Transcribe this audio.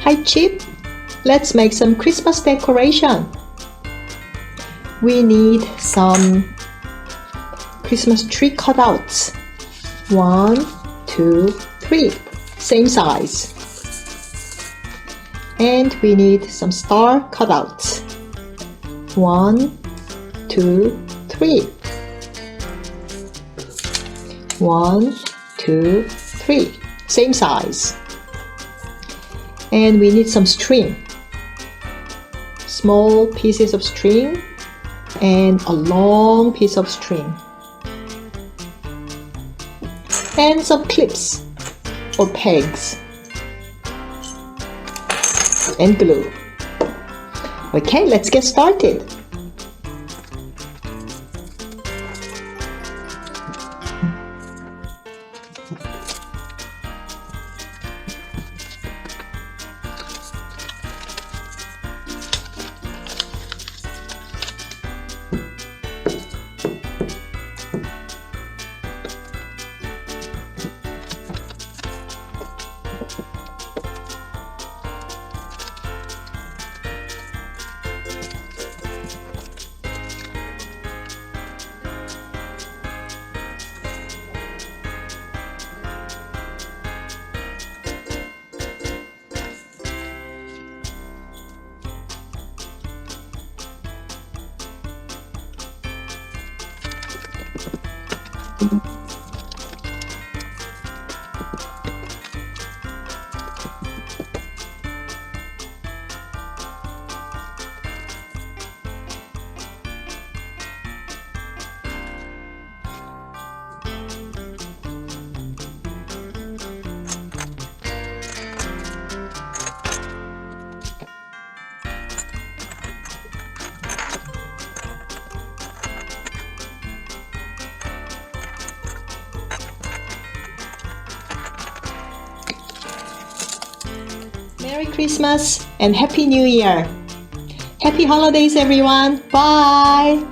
Hi Chip, let's make some Christmas decoration. We need some Christmas tree cutouts. 1, 2, 3, same size. And we need some star cutouts. 1, 2, 3. 1, 2, 3, same size. And we need some string, small pieces of string and a long piece of string, and some clips or pegs and glue. Okay, let's get started. Merry Christmas and Happy New Year! Happy holidays everyone! Bye!